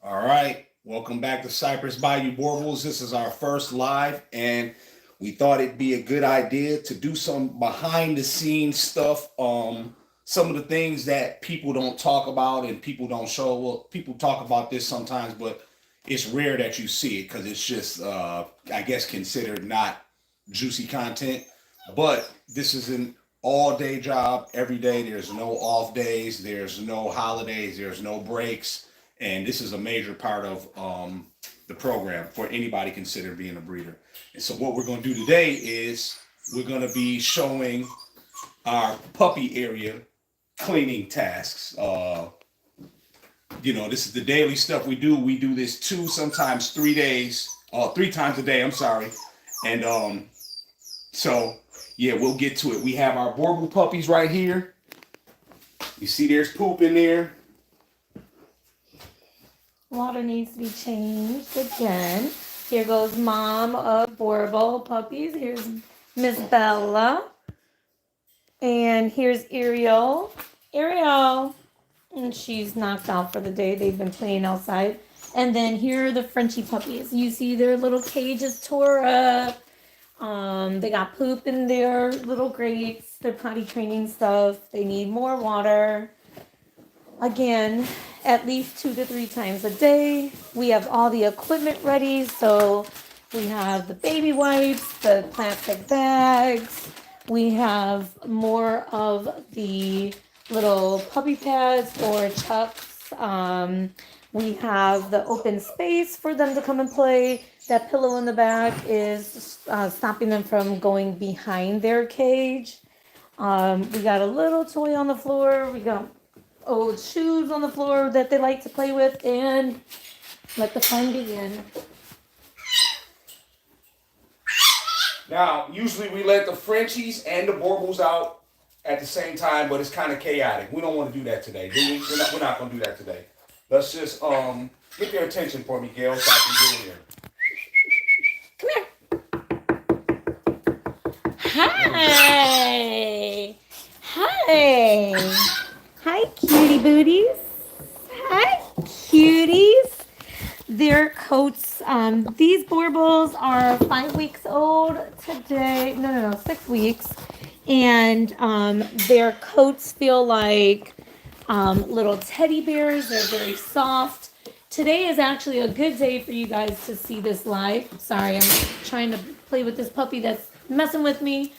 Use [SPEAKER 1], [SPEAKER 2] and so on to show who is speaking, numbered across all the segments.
[SPEAKER 1] All right, welcome back to Cypress Bayou Boerboels. This is our first live, and we thought it'd be a good idea to do some behind the scenes stuff. Some of the things that people don't talk about and people don't show. Well, people talk about this sometimes, but it's rare that you see it because it's just, I guess, considered not juicy content. But this is an all day job every day. There's no off days. There's no holidays. There's no breaks, and this is a major part of the program for anybody considered being a breeder. And so, what we're going to do today is we're going to be showing our puppy area cleaning tasks. This is the daily stuff we do. We do this 2, sometimes 3 days, 3 times a day. I'm sorry, and so yeah, we'll get to it. We have our boerboel puppies right here. You see, there's poop in there.
[SPEAKER 2] Water needs to be changed again. Here goes mom of boerboel puppies. Here's Miss Bella. And here's Ariel. Ariel. And she's knocked out for the day. They've been playing outside. And then here are the Frenchie puppies. You see their little cages tore up. They got poop in their little grates. Their potty training stuff. They need more water. Again, at least 2 to 3 times a day. We have all the equipment ready. So we have the baby wipes, the plastic bags. We have more of the little puppy pads or chucks. We have the open space for them to come and play. That pillow in the back is stopping them from going behind their cage. We got a little toy on the floor. We got old shoes on the floor that they like to play with, and let the fun begin.
[SPEAKER 1] Now, usually we let the Frenchies and the boerboels out at the same time, but it's kind of chaotic. We don't want to do that today, do we? We're not going to do that today. Let's just get their attention for me, Gail, so I can
[SPEAKER 2] Come here. Hi. Hi. Hi, cutie booties. Hi, cuties. Their coats, these boerboels are 5 weeks old today. No, 6 weeks. And their coats feel like little teddy bears. They're very soft. Today is actually a good day for you guys to see this live. Sorry, I'm trying to play with this puppy that's messing with me.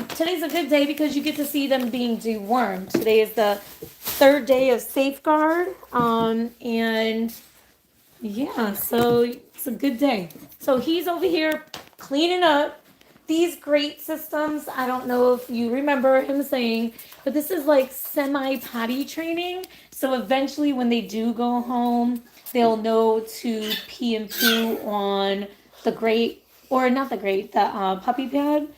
[SPEAKER 2] Today's a good day because you get to see them being dewormed. Today is the 3rd day of safeguard. And yeah, so it's a good day. So he's over here cleaning up these grate systems. I don't know if you remember him saying, but this is like semi potty training. So eventually when they do go home, they'll know to pee and poo on the grate, or not the grate, the puppy pad.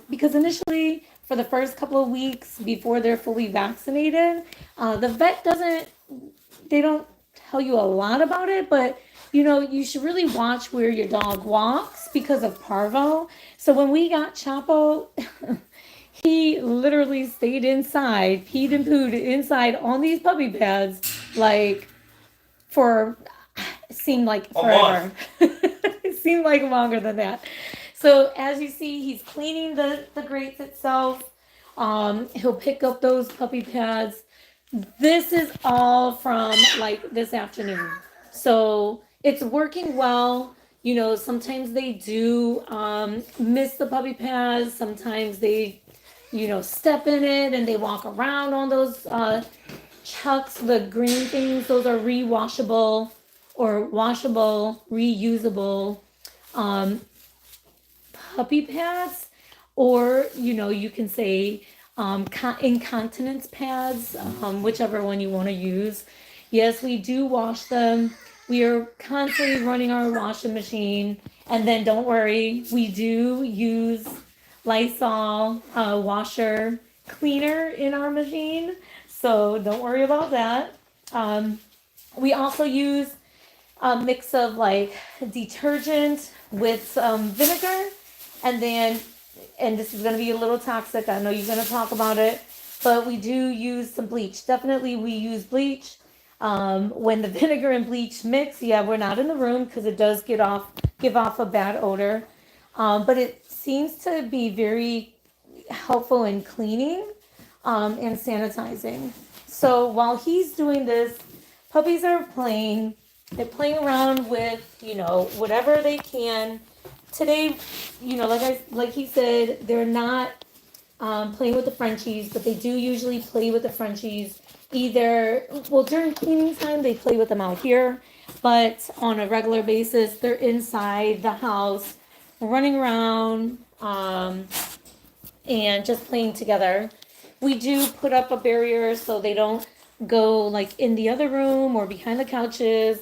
[SPEAKER 2] Because initially, for the first couple of weeks before they're fully vaccinated, the vet they don't tell you a lot about it, but you should really watch where your dog walks because of parvo. So when we got Chapo, he literally stayed inside, peed and pooed inside on these puppy pads, like for, it seemed like forever. It seemed like longer than that. So as you see, he's cleaning the grates itself. He'll pick up those puppy pads. This is all from like this afternoon. So it's working well. Sometimes they do miss the puppy pads. Sometimes they, step in it and they walk around on those chucks, the green things. Those are rewashable or washable, reusable puppy pads, or you can say incontinence pads, whichever one you want to use. Yes, we do wash them. We are constantly running our washing machine, and then don't worry, we do use Lysol washer cleaner in our machine, so don't worry about that. We also use a mix of like detergent with some vinegar, and this is going to be a little toxic. I know you're going to talk about it, but we do use some bleach. Definitely we use bleach. When the vinegar and bleach mix, yeah, we're not in the room because it does give off a bad odor. But it seems to be very helpful in cleaning and sanitizing. So while he's doing this, puppies are playing. They're playing around with, whatever they can. Today, like he said, they're not playing with the Frenchies, but they do usually play with the Frenchies either, well, during cleaning time, they play with them out here, but on a regular basis, they're inside the house, running around, and just playing together. We do put up a barrier so they don't go like in the other room or behind the couches.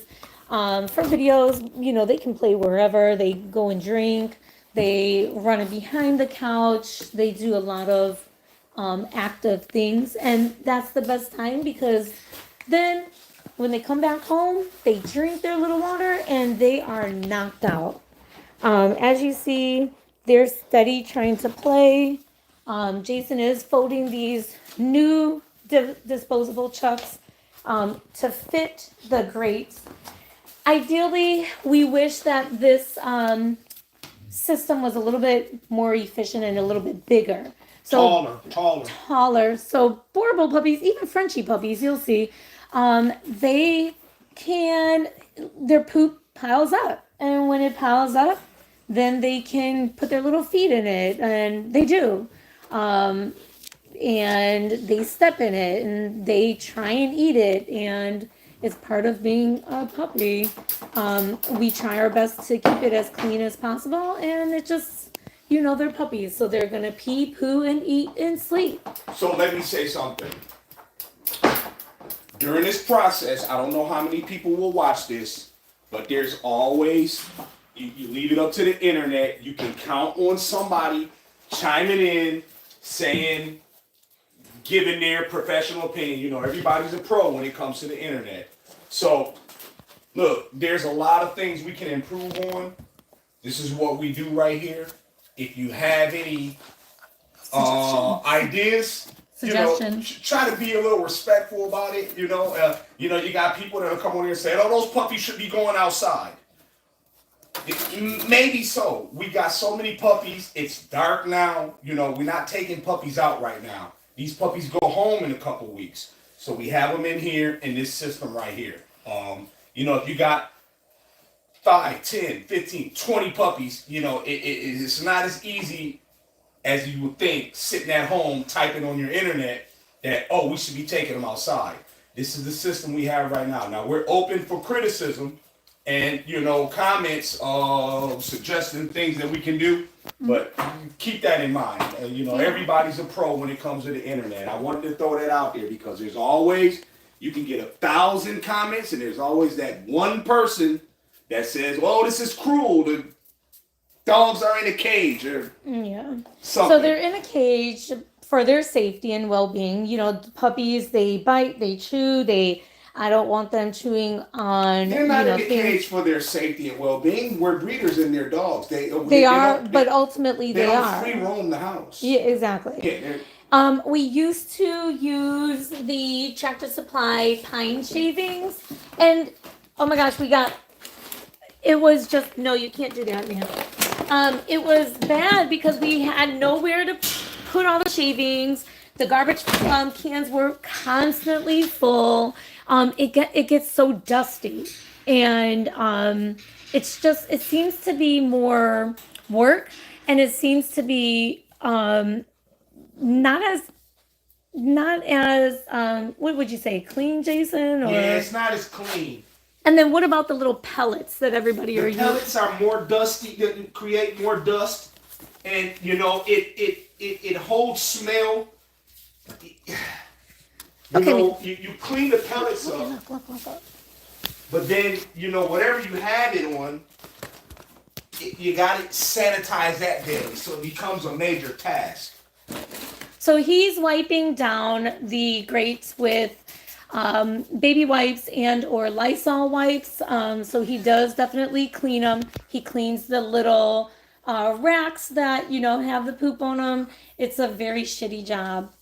[SPEAKER 2] For videos, they can play wherever. They go and drink. They run behind the couch. They do a lot of active things. And that's the best time because then when they come back home, they drink their little water and they are knocked out. As you see, they're steady trying to play. Jason is folding these new disposable chucks to fit the grates. Ideally, we wish that this system was a little bit more efficient and a little bit bigger. So taller. So boerboel puppies, even Frenchie puppies, you'll see, they can, their poop piles up. And when it piles up, then they can put their little feet in it, and they do. And they step in it, and they try and eat it, and it's part of being a puppy. We try our best to keep it as clean as possible, and it just, they're puppies, so they're gonna pee, poo, and eat and sleep.
[SPEAKER 1] So let me say something. During this process, I don't know how many people will watch this, but there's always, you leave it up to the internet, you can count on somebody chiming in, saying, giving their professional opinion. Everybody's a pro when it comes to the internet. So, look, there's a lot of things we can improve on. This is what we do right here. If you have any ideas,
[SPEAKER 2] Suggestions.
[SPEAKER 1] Try to be a little respectful about it. You got people that'll come on here and say, "Oh, those puppies should be going outside." Maybe so. We got so many puppies. It's dark now. We're not taking puppies out right now. These puppies go home in a couple weeks. So we have them in here in this system right here. If you got 5, 10, 15, 20 puppies, it's not as easy as you would think sitting at home typing on your internet that, oh, we should be taking them outside. This is the system we have right now. Now, we're open for criticism and, comments, suggesting things that we can do. But keep that in mind. Everybody's a pro when it comes to the internet. I wanted to throw that out there because there's always, you can get 1,000 comments and there's always that one person that says, "Oh, this is cruel. The dogs are in a cage," or something.
[SPEAKER 2] So they're in a cage for their safety and well-being. Puppies, they bite, they chew, I don't want them chewing on.
[SPEAKER 1] They're not in the cage for their safety and well-being. We're breeders in their dogs. They
[SPEAKER 2] are, but ultimately they are.
[SPEAKER 1] Free roam the house.
[SPEAKER 2] Yeah, exactly.
[SPEAKER 1] Yeah,
[SPEAKER 2] we used to use the Tractor Supply pine shavings, and oh my gosh, it was just, no, you can't do that, man. It was bad because we had nowhere to put all the shavings. The garbage cans were constantly full. It gets so dusty, and it seems to be more work, and it seems to be not as what would you say, clean, Jason? Or?
[SPEAKER 1] Yeah, it's not as clean.
[SPEAKER 2] And then what about the little pellets that everybody are using?
[SPEAKER 1] Pellets are more dusty, that create more dust, and it holds smell. You clean the pellets up, but then whatever you have it on, you got to sanitize that daily, so it becomes a major task.
[SPEAKER 2] So he's wiping down the grates with baby wipes and or Lysol wipes. So he does definitely clean them. He cleans the little racks that have the poop on them. It's a very shitty job.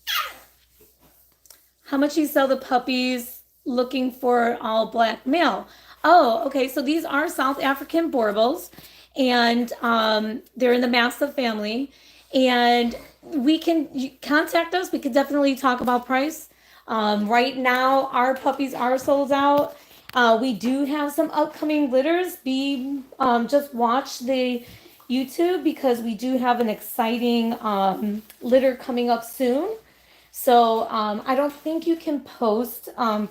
[SPEAKER 2] How much you sell the puppies? looking for all black male. Oh, okay. So these are South African boerboels, and they're in the Mastiff family. And you contact us. We could definitely talk about price. Right now, our puppies are sold out. We do have some upcoming litters. Just watch the YouTube because we do have an exciting litter coming up soon. So I don't think you can post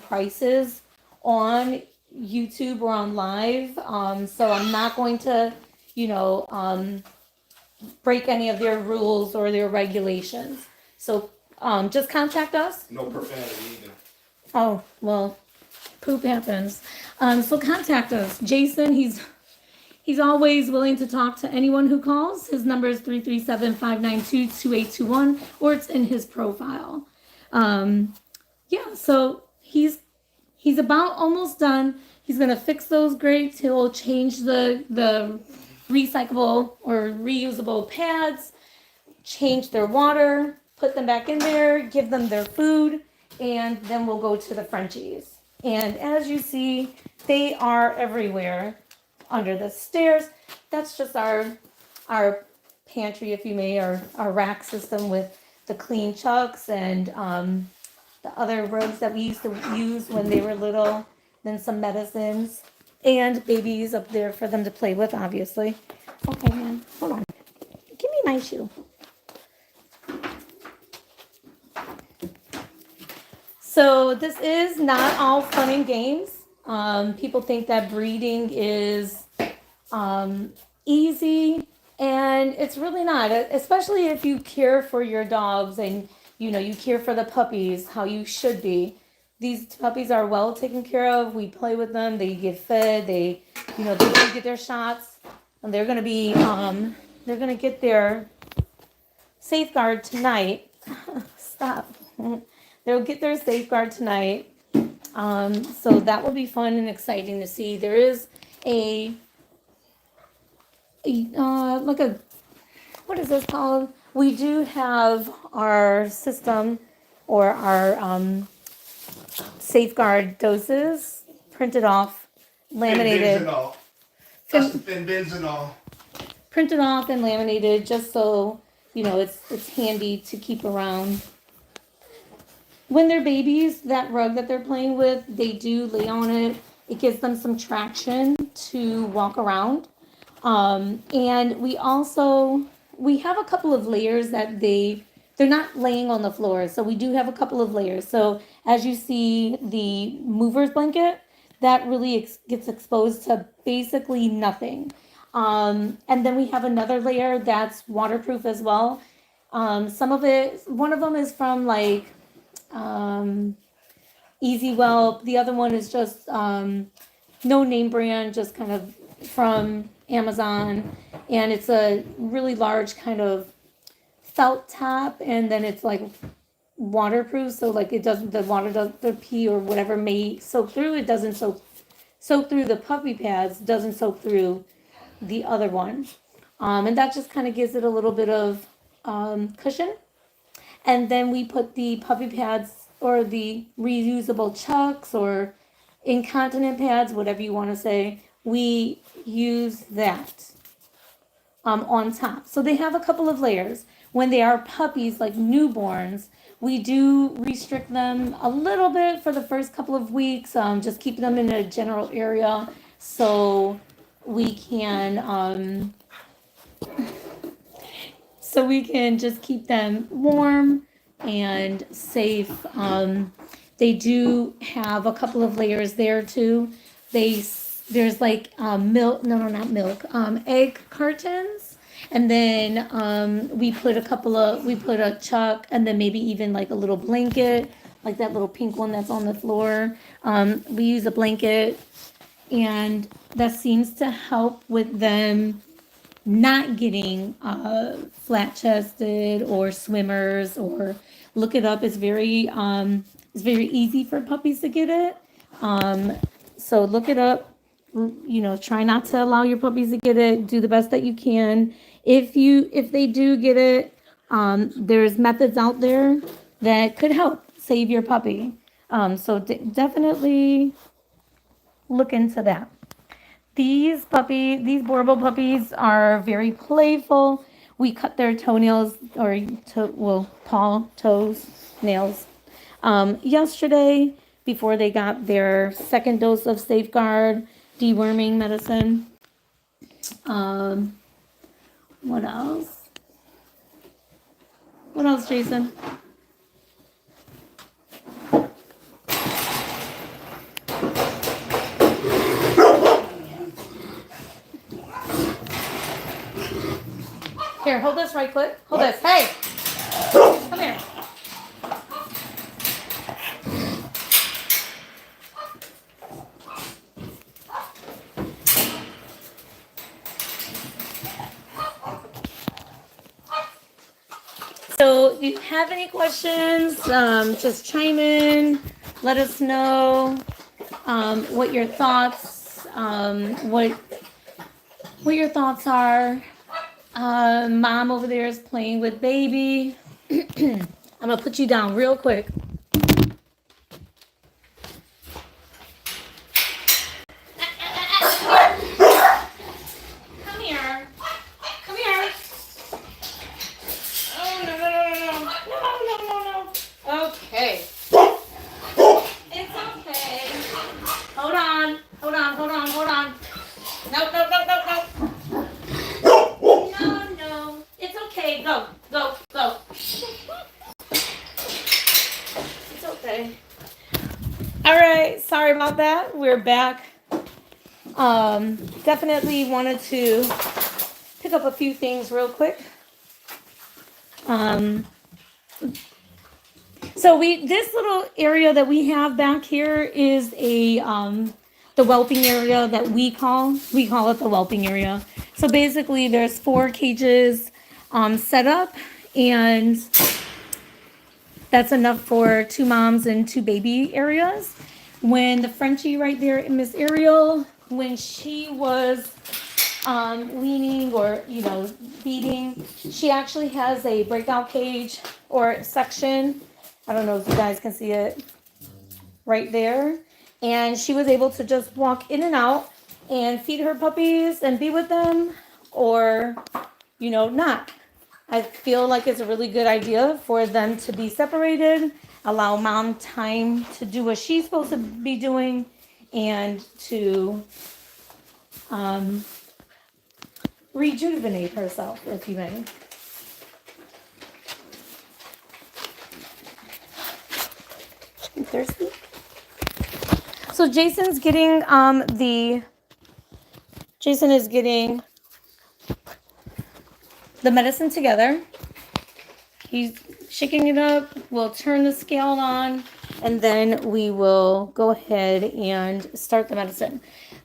[SPEAKER 2] prices on YouTube or on live. So I'm not going to, break any of their rules or their regulations. So just contact us.
[SPEAKER 1] No profanity either.
[SPEAKER 2] Oh, well, poop happens. So contact us. Jason, he's always willing to talk to anyone who calls. His number is 337-592-2821, or it's in his profile. Yeah, so he's about almost done. He's gonna fix those grates. He'll change the recyclable or reusable pads, change their water, put them back in there, give them their food, and then we'll go to the Frenchies. And as you see, they are everywhere under the stairs. That's just our pantry, if you may, or our rack system with the clean chucks and the other rugs that we used to use when they were little, then some medicines and babies up there for them to play with, obviously. Okay, man, hold on. Give me my shoe. So this is not all fun and games. People think that breeding is easy, and it's really not, especially if you care for your dogs and you care for the puppies how you should be. These puppies are well taken care of. We play with them, they get fed, they do get their shots, and they're going to get their safeguard tonight. Stop. They'll get their safeguard tonight. So that will be fun and exciting to see. There is what is this called? We do have our system or our safeguard doses printed off, laminated.
[SPEAKER 1] That's the thin bins and all.
[SPEAKER 2] Printed off and laminated just so it's handy to keep around. When they're babies, that rug that they're playing with, they do lay on it. It gives them some traction to walk around. And we have a couple of layers that they're not laying on the floor. So we do have a couple of layers. So as you see the mover's blanket, that really gets exposed to basically nothing. And then we have another layer that's waterproof as well. One of them is from Easy Well. The other one is just no name brand, just kind of from Amazon, and it's a really large kind of felt top, and then it's waterproof, so the pee or whatever may soak through. It doesn't soak through the puppy pads, doesn't soak through the other one, and that just kind of gives it a little bit of cushion. And then we put the puppy pads or the reusable chucks or incontinent pads, whatever you want to say. We use that on top. So they have a couple of layers. When they are puppies, like newborns, we do restrict them a little bit for the first couple of weeks, just keep them in a general area so we can just keep them warm and safe. They do have a couple of layers there too. There's milk, no, not milk, egg cartons. And then we put a chuck and then maybe even a little blanket, like that little pink one that's on the floor. We use a blanket, and that seems to help with them not getting flat chested or swimmers, or look it up. It's very easy for puppies to get it. So look it up. Try not to allow your puppies to get it. Do the best that you can. If they do get it, there's methods out there that could help save your puppy. So definitely look into that. These boerboel puppies are very playful. We cut their toenails or paw, toes, nails yesterday before they got their second dose of safeguard deworming medicine. What else? What else, Jason? Here, hold this right quick. Hold this. Hey! Come here. So if you have any questions, just chime in. Let us know what your thoughts, what your thoughts are. Mom over there is playing with baby. I'm gonna put you down real quick. Come here. Come here. Oh, no, no, no, no, no, no, no, no. Okay. It's okay. Hold on. Hold on, hold on, hold on. No, no, no, no, no. No, no. It's okay. Go, go, go. It's okay. All right. Sorry about that. We're back. Definitely wanted to pick up a few things real quick. So this little area that we have back here is the whelping area that we call it the whelping area. So basically there's 4 cages set up, and that's enough for 2 moms and 2 baby areas. When the Frenchie right there, Miss Ariel, when she was weaning or feeding, she actually has a breakout cage or section. I don't know if you guys can see it right there. And she was able to just walk in and out and feed her puppies and be with them, or not. I feel like it's a really good idea for them to be separated, allow mom time to do what she's supposed to be doing, and to rejuvenate herself, if you may. You thirsty? So Jason is getting the medicine together. He's shaking it up. We'll turn the scale on, and then we will go ahead and start the medicine.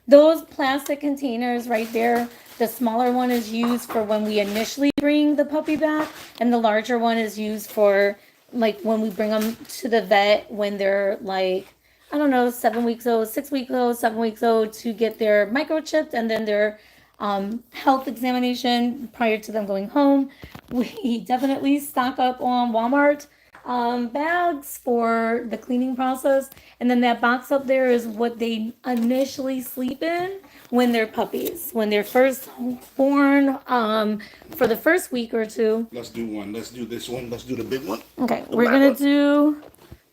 [SPEAKER 2] Those plastic containers right there, the smaller one is used for when we initially bring the puppy back, and the larger one is used for like when we bring them to the vet when they're like, I don't know, 7 weeks old, 6 weeks old, 7 weeks old, to get their microchipped and then their health examination prior to them going home. We definitely stock up on Walmart bags for the cleaning process, and then that box up there is what they initially sleep in when they're puppies, when they're first born, for the first week or 2.
[SPEAKER 1] Let's do one. Let's do this one. Let's do the big one.
[SPEAKER 2] Okay, we're gonna do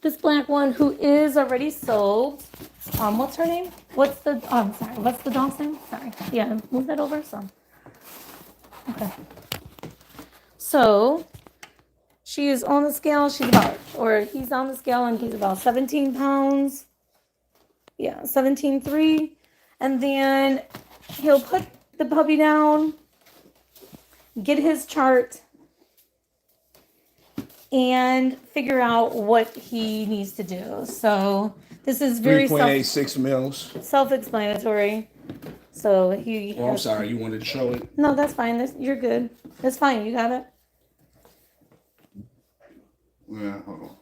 [SPEAKER 2] this black one who is already sold. What's her name? What's the dog's name? Sorry. Yeah, move that over. Okay. So she is on the scale. He's on the scale and he's about 17 pounds. Yeah, 17.3. And then he'll put the puppy down, get his chart, and figure out what he needs to do. So this is very
[SPEAKER 1] 3.86 mils.
[SPEAKER 2] Self-explanatory. So he.
[SPEAKER 1] Oh, I'm sorry. You wanted to show it?
[SPEAKER 2] No, that's fine. You're good. That's fine. You got it.
[SPEAKER 1] Yeah, hold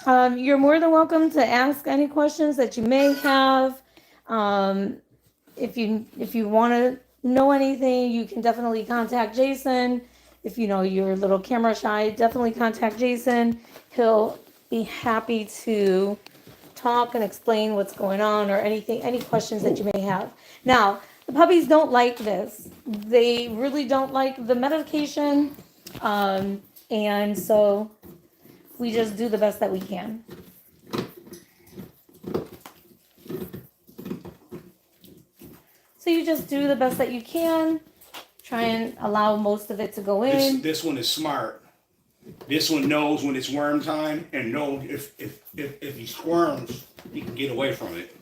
[SPEAKER 2] on. You're more than welcome to ask any questions that you may have. If you want to know anything, you can definitely contact Jason. If you're a little camera shy, definitely contact Jason. He'll be happy to talk and explain what's going on or anything, any questions that you may have. Now, the puppies don't like this. They really don't like the medication. And so we just do the best that we can. So you just do the best that you can. Try and allow most of it to go in.
[SPEAKER 1] This one is smart. This one knows when it's worm time and knows if he squirms, he can get away from it.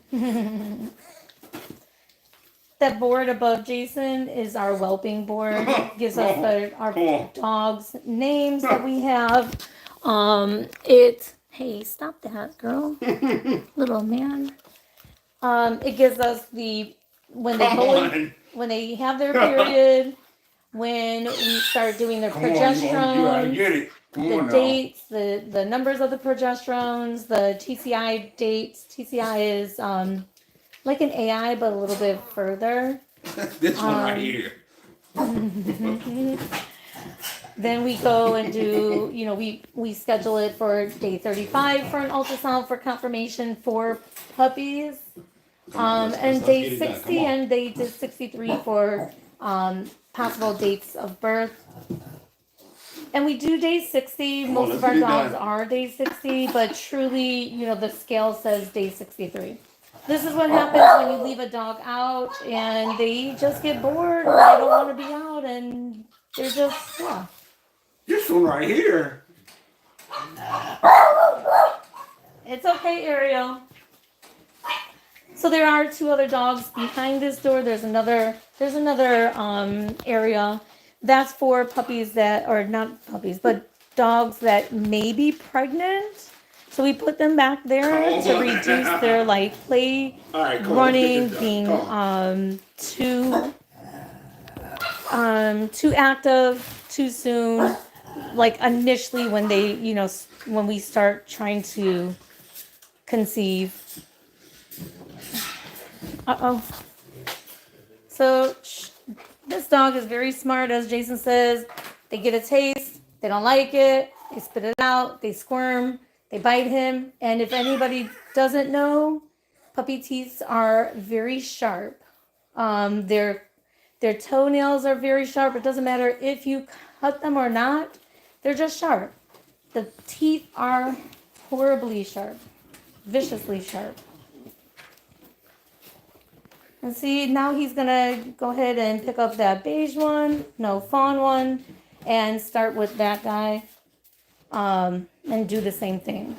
[SPEAKER 2] That board above Jason is our whelping board. It gives us our dogs' names that we have. Hey, stop that, girl. Little man. It gives us when they have their period, when we start doing their progesterone, the dates, the numbers of the progesterones, the TCI dates. TCI is like an AI, but a little bit further.
[SPEAKER 1] This one right here.
[SPEAKER 2] Then we go and do, we schedule it for day 35 for an ultrasound for confirmation for puppies. And day 60 and day 63 for possible dates of birth. And we do day 60. Most of our dogs are day 60, but truly, the scale says day 63. This is what happens when you leave a dog out and they just get bored or they don't want to be out and they're just, yeah.
[SPEAKER 1] This one right here.
[SPEAKER 2] It's okay, Ariel. So there are 2 other dogs behind this door. There's another area that's for puppies that are not puppies, but dogs that may be pregnant. So we put them back there to reduce their play running, being too active too soon. Like initially when they, when we start trying to conceive. So this dog is very smart, as Jason says. They get a taste, they don't like it, they spit it out, they squirm, they bite him. And if anybody doesn't know, puppy teeth are very sharp. Their toenails are very sharp. It doesn't matter if you cut them or not, they're just sharp. The teeth are horribly sharp, viciously sharp. And see, now he's going to go ahead and pick up that beige one, fawn one, and start with that guy and do the same thing.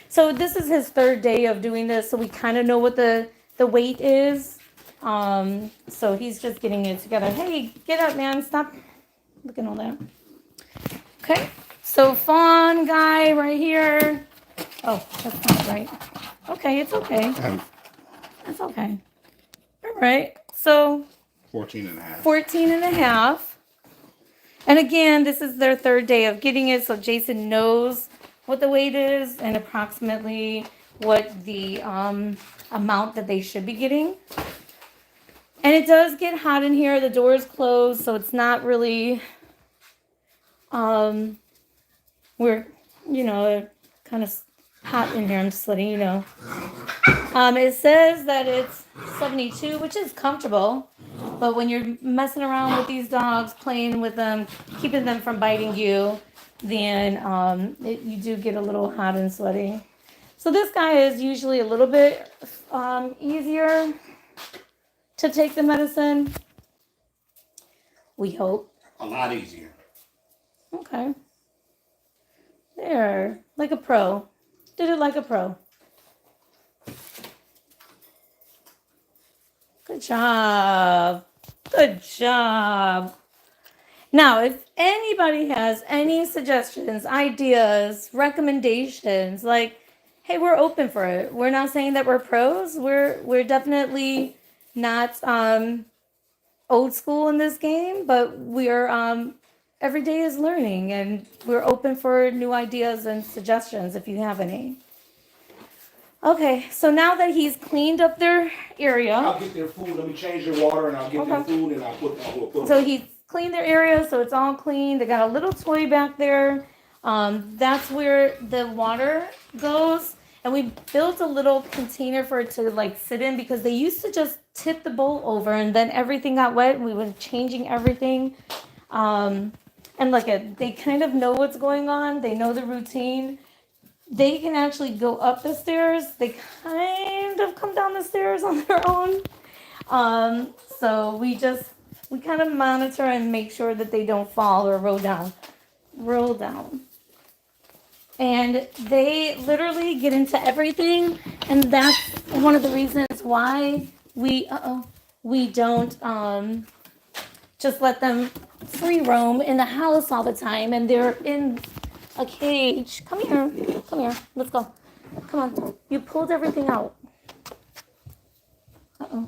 [SPEAKER 2] So this is his 3rd day of doing this, so we kind of know what the weight is. So he's just getting it together. Hey, get up, man. Stop looking at all that. Okay, so fawn guy right here. Oh, that's not right. Okay, it's okay. That's okay. All right, so
[SPEAKER 1] 14 and a half.
[SPEAKER 2] 14 and a half. And again, this is their 3rd day of getting it, so Jason knows what the weight is and approximately what the amount that they should be getting. And it does get hot in here. The door is closed, so it's not really, we're, kind of hot in here. I'm just letting you know. It says that it's 72, which is comfortable. But when you're messing around with these dogs, playing with them, keeping them from biting you, then you do get a little hot and sweaty. So this guy is usually a little bit easier to take the medicine. We hope.
[SPEAKER 1] A lot easier.
[SPEAKER 2] Okay. There, like a pro. Did it like a pro. Good job. Good job. Now, if anybody has any suggestions, ideas, recommendations, hey, we're open for it. We're not saying that we're pros. We're definitely not old school in this game, but we're every day is learning, and we're open for new ideas and suggestions if you have any. Okay, so now that he's cleaned up their area.
[SPEAKER 1] I'll get their food. Let me change their water, and I'll get their food, and I'll put
[SPEAKER 2] So he's cleaned their area, so it's all clean. They got a little toy back there. That's where the water goes. And we built a little container for it to like sit in because they used to just tip the bowl over and then everything got wet and we were changing everything. And look at, they kind of know what's going on. They know the routine. They can actually go up the stairs. They kind of come down the stairs on their own. So we kind of monitor and make sure that they don't fall or roll down. Roll down. And they literally get into everything. And that's one of the reasons why we don't just let them free roam in the house all the time. And they're in a cage. Come here. Come here. Let's go. Come on. You pulled everything out. Uh-oh.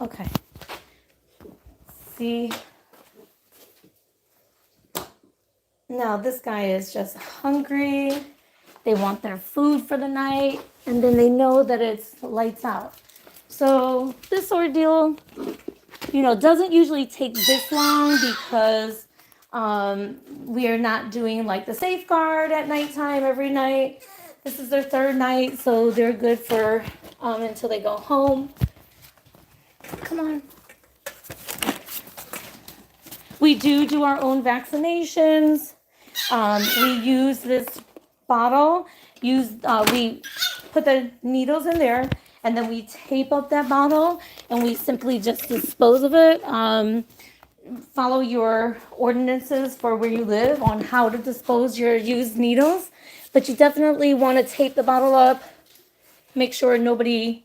[SPEAKER 2] Okay. See? Now this guy is just hungry. They want their food for the night. And then they know that it's lights out. So this ordeal, doesn't usually take this long because we are not doing like the safeguard at nighttime every night. This is their third night, so they're good for until they go home. Come on. We do our own vaccinations. We use this bottle. We put the needles in there, and then we tape up that bottle, and we simply just dispose of it. Follow your ordinances for where you live on how to dispose your used needles, but you definitely want to tape the bottle up. Make sure nobody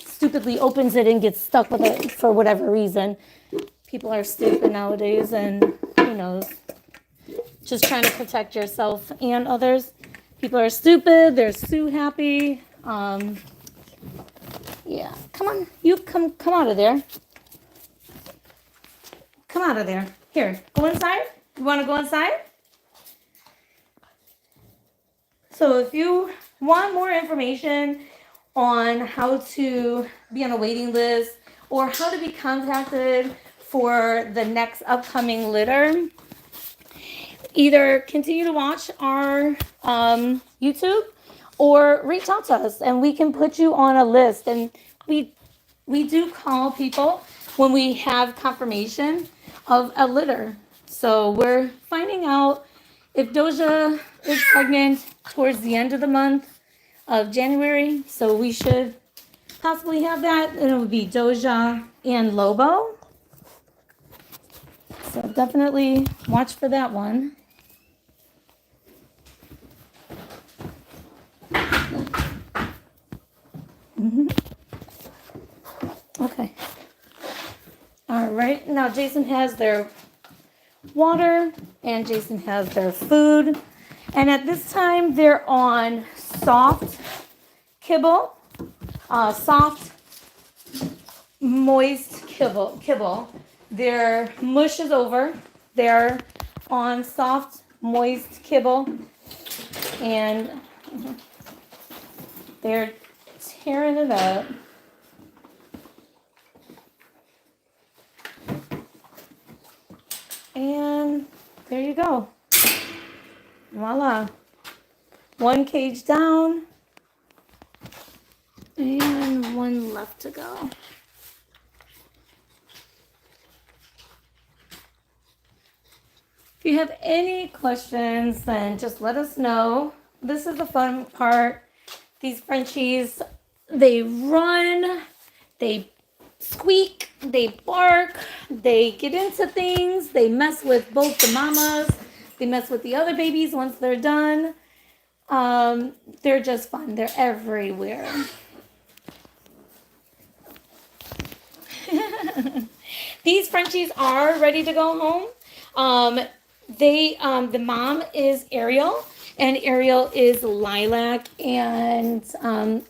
[SPEAKER 2] stupidly opens it and gets stuck with it for whatever reason. People are stupid nowadays, and just trying to protect yourself and others. People are stupid. They're too happy. Yeah, come on. You come out of there. Come out of there. Here, go inside. You want to go inside? So if you want more information on how to be on a waiting list or how to be contacted for the next upcoming litter, either continue to watch our YouTube or reach out to us and we can put you on a list. And we do call people when we have confirmation of a litter. So we're finding out if Doja is pregnant towards the end of the month of January. So we should possibly have that. And it would be Doja and Lobo. So definitely watch for that one. Okay. All right. Now Jason has their water and Jason has their food. And at this time they're on soft kibble, soft, moist kibble. Their mush is over. They're on soft, moist kibble. And they're tearing it up. And there you go. Voila. One cage down. And one left to go. If you have any questions, then just let us know. This is the fun part. These Frenchies, they run, they squeak, they bark, they get into things, they mess with both the mamas, they mess with the other babies once they're done. They're just fun. They're everywhere. These Frenchies are ready to go home. The mom is Ariel, and Ariel is lilac and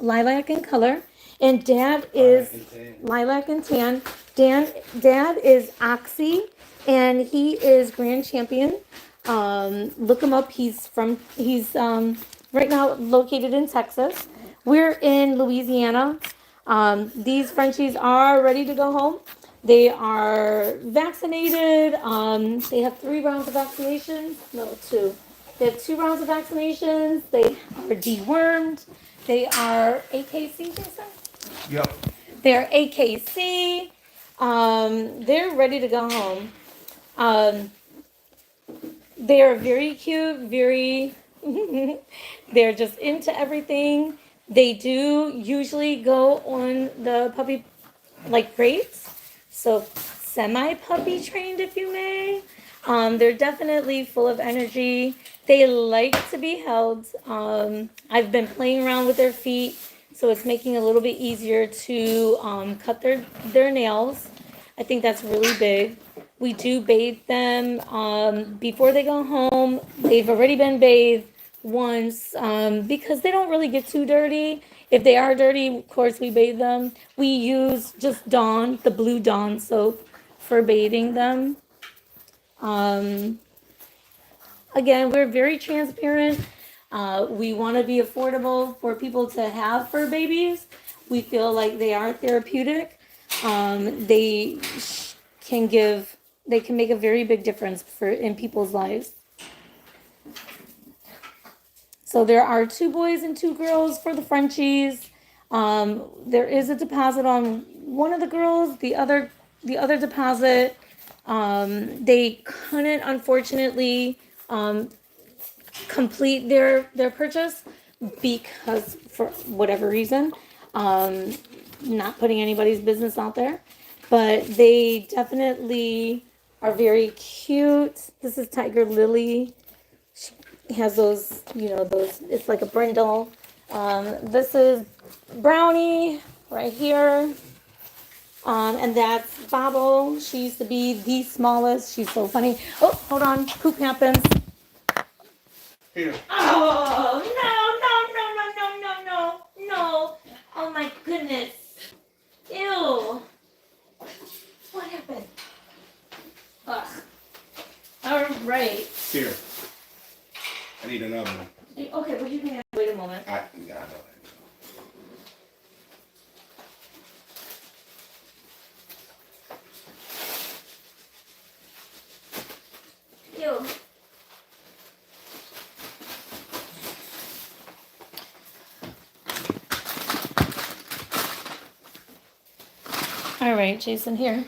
[SPEAKER 2] lilac in color, and dad is lilac and tan. Dad is Oxy, and he is grand champion. Look him up. He's right now located in Texas. We're in Louisiana. These Frenchies are ready to go home. They are vaccinated. They have 3 rounds of vaccination. No, 2. They have 2 rounds of vaccinations. They are dewormed. They are AKC, Jason?
[SPEAKER 1] Yep.
[SPEAKER 2] They're AKC. They're ready to go home. They are very cute, very, they're just into everything. They do usually go on the puppy, like crates. So semi-puppy trained, if you may. They're definitely full of energy. They like to be held. I've been playing around with their feet, so it's making it a little bit easier to cut their nails. I think that's really big. We do bathe them before they go home. They've already been bathed once because they don't really get too dirty. If they are dirty, of course, we bathe them. We use just Dawn, the blue Dawn soap, for bathing them. Again, we're very transparent. We want to be affordable for people to have fur babies. We feel like they are therapeutic. They can make a very big difference in people's lives. So there are 2 boys and 2 girls for the Frenchies. There is a deposit on one of the girls. The other deposit, they couldn't unfortunately complete their purchase because for whatever reason, not putting anybody's business out there, but they definitely are very cute. This is Tiger Lily. She has those, it's like a brindle. This is Brownie right here. And that's Bobble. She used to be the smallest. She's so funny. Oh, hold on. Poop happens.
[SPEAKER 1] Here.
[SPEAKER 2] Oh, no. Oh, my goodness. Ew. What happened? Ugh. All right.
[SPEAKER 1] Here. I need another one.
[SPEAKER 2] Okay, well, you can wait a moment.
[SPEAKER 1] I know.
[SPEAKER 2] Ew. All right, Jason, here.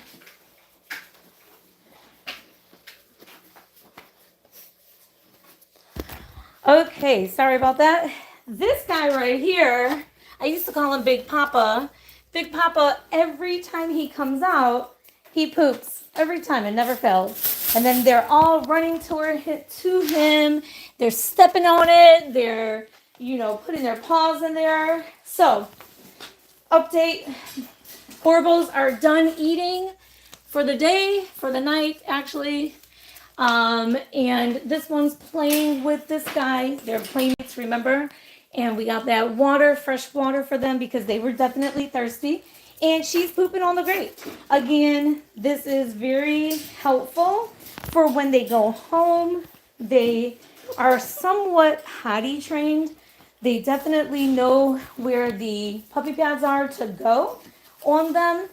[SPEAKER 2] Okay, sorry about that. This guy right here, I used to call him Big Papa. Big Papa, every time he comes out, he poops. Every time, it never fails. And then they're all running to him. They're stepping on it. They're, putting their paws in there. So, update. Boerboels are done eating for the day, for the night, actually. And this one's playing with this guy. They're playmates, remember? And we got that water, fresh water for them because they were definitely thirsty. And she's pooping on the grate. Again, this is very helpful for when they go home. They are somewhat potty trained. They definitely know where the puppy pads are to go on them.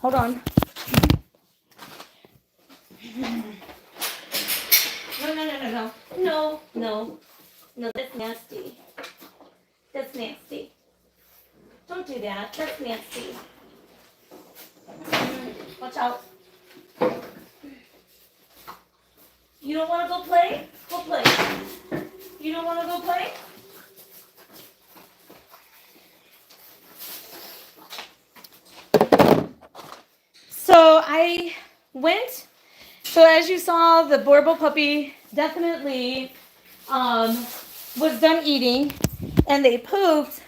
[SPEAKER 2] Hold on. No, that's nasty. That's nasty. Don't do that. That's nasty. Watch out. You don't want to go play? Go play. You don't want to go play? So I went. So as you saw, the boerboel puppy definitely was done eating, and they pooped.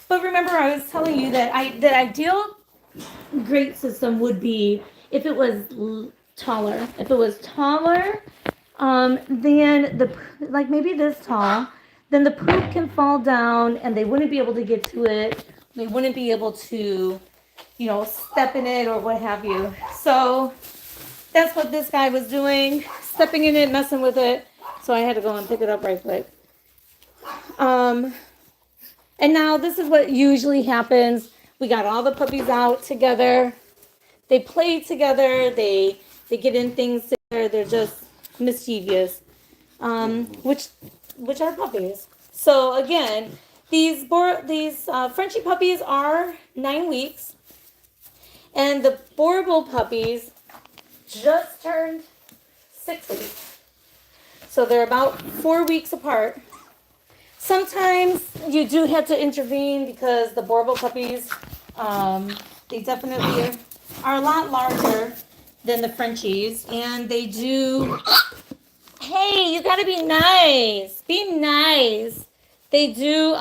[SPEAKER 2] But remember, I was telling you that the ideal grate system would be if it was taller. If it was taller, then like maybe this tall, then the poop can fall down, and they wouldn't be able to get to it. They wouldn't be able to, step in it or what have you. So that's what this guy was doing, stepping in it, messing with it. So I had to go and pick it up right quick. And now this is what usually happens. We got all the puppies out together. They play together. They get in things together. They're just mischievous. which are puppies. So again, these Frenchie puppies are 9 weeks, and the boerboel puppies just turned 6 weeks. So they're about 4 weeks apart. Sometimes you do have to intervene because the boerboel puppies, they definitely are a lot larger than the Frenchies, and they do. Hey, you gotta be nice. Be nice. They do.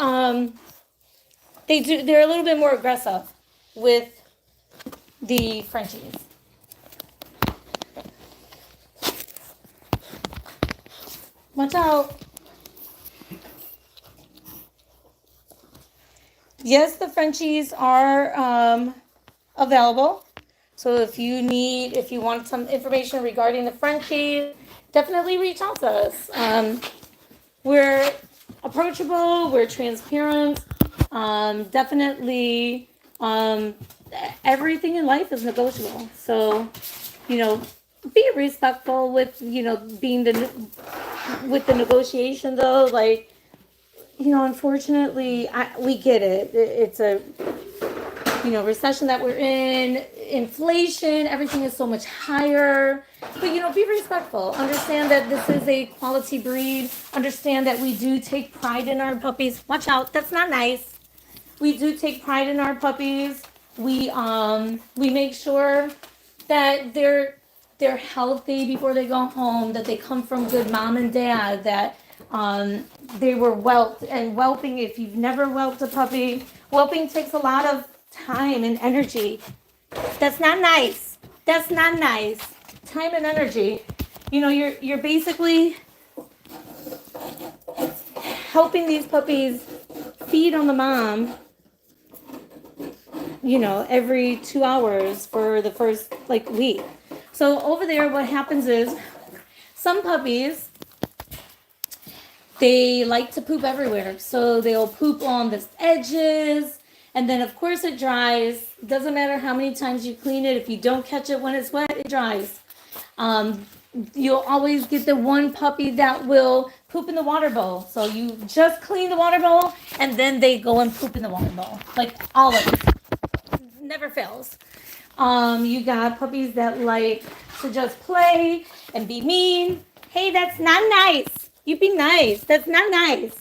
[SPEAKER 2] They're a little bit more aggressive with the Frenchies. Watch out. Yes, the Frenchies are available. So if you want some information regarding the Frenchies, definitely reach out to us. We're approachable, we're transparent. Definitely, everything in life is negotiable. So, be respectful with, being with the negotiation though. Like, unfortunately, we get it. It's a, recession that we're in, inflation, everything is so much higher. But, be respectful. Understand that this is a quality breed. Understand that we do take pride in our puppies. Watch out, that's not nice. We do take pride in our puppies. We make sure that they're healthy before they go home, that they come from good mom and dad, that they were whelped. And whelping, if you've never whelped a puppy, whelping takes a lot of time and energy. That's not nice. That's not nice. Time and energy. You're basically helping these puppies feed on the mom, every 2 hours for the first week. So over there, what happens is some puppies, they like to poop everywhere. So they'll poop on the edges, and then of course it dries. Doesn't matter how many times you clean it. If you don't catch it when it's wet, it dries. You'll always get the one puppy that will poop in the water bowl. So you just clean the water bowl, and then they go and poop in the water bowl. Always. Never fails. You got puppies that like to just play and be mean. Hey, that's not nice. You be nice. That's not nice.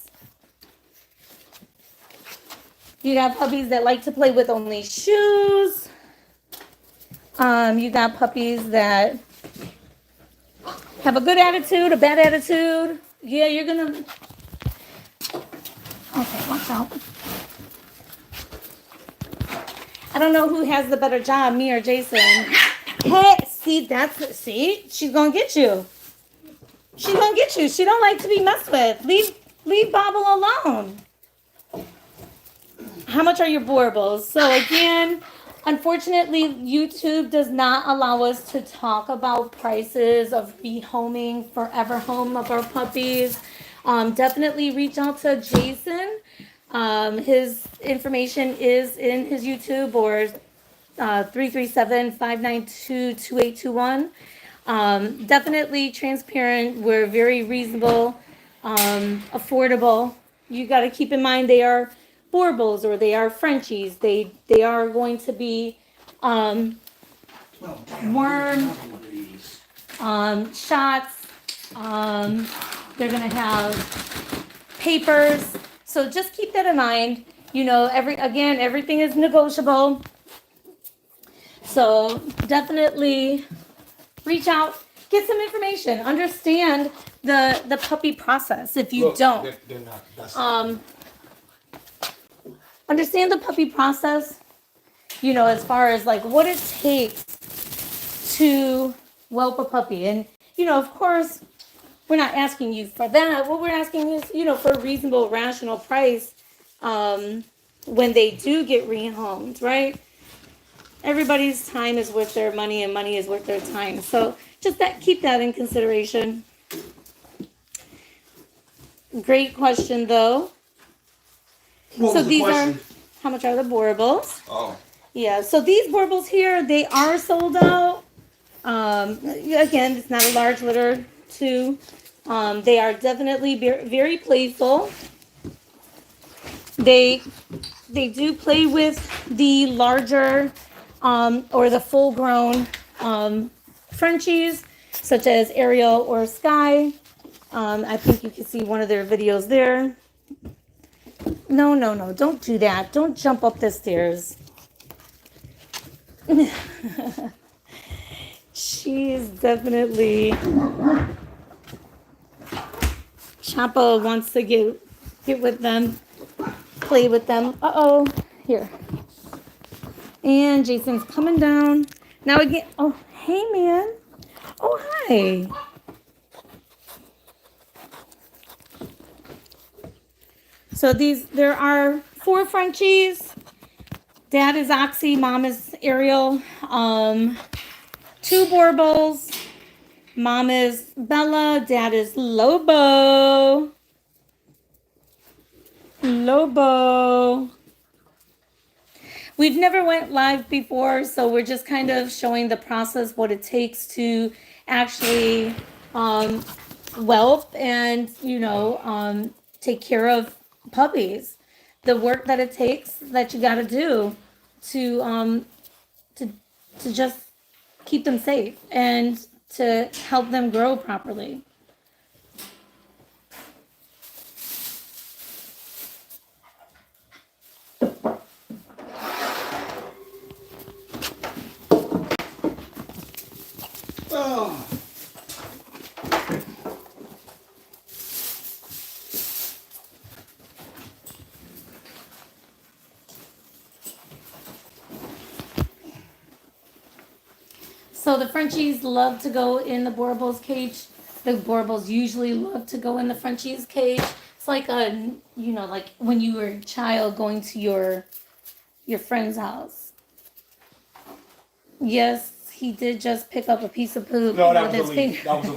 [SPEAKER 2] You got puppies that like to play with only shoes. You got puppies that have a good attitude, a bad attitude. Yeah, you're gonna. Okay, watch out. I don't know who has the better job, me or Jason. Hey, see, she's gonna get you. She's gonna get you. She don't like to be messed with. Leave Bobble alone. How much are your boerboels? So again, unfortunately, YouTube does not allow us to talk about prices of rehoming, forever home of our puppies. Definitely reach out to Jason. His information is in his YouTube, or 337-592-2821. Definitely transparent. We're very reasonable, affordable. You got to keep in mind they are boerboels or they are Frenchies. They are going to be worm shots. They're going to have papers. So just keep that in mind. Everything is negotiable. So definitely reach out, get some information, understand the puppy process. If you don't,
[SPEAKER 1] they're not.
[SPEAKER 2] Understand the puppy process. As far as what it takes to whelp a puppy, and of course, we're not asking you for that. What we're asking is, for a reasonable, rational price when they do get rehomed, right? Everybody's time is worth their money, and money is worth their time. So just keep that in consideration. Great question, though. So these are, how much are the boerboels?
[SPEAKER 1] Oh.
[SPEAKER 2] Yeah, so these boerboels here, they are sold out. Again, it's not a large litter, too. They are definitely very playful. They they do play with the larger or the full grown Frenchies, such as Ariel or Sky. I think you can see one of their videos there. No, no, no, don't do that. Don't jump up the stairs. She's definitely. Chapo wants to get with them, play with them. Uh-oh, here. And Jason's coming down. Now again, oh, hey, man. Oh, hi. So there are 4 Frenchies. Dad is Oxy, mom is Ariel. 2 boerboels. Mom is Bella, dad is Lobo. Lobo. We've never went live before, so we're just kind of showing the process, what it takes to actually whelp and, take care of puppies. The work that it takes that you got to do to to just keep them safe and to help them grow properly.
[SPEAKER 1] Oh.
[SPEAKER 2] So the Frenchies love to go in the boerboel's cage. The boerboels usually love to go in the Frenchie's cage. It's like like when you were a child going to your friend's house. Yes, he did just pick up a piece of poop
[SPEAKER 1] No, that
[SPEAKER 2] with
[SPEAKER 1] was
[SPEAKER 2] his
[SPEAKER 1] a leaf.
[SPEAKER 2] finger.
[SPEAKER 1] That was a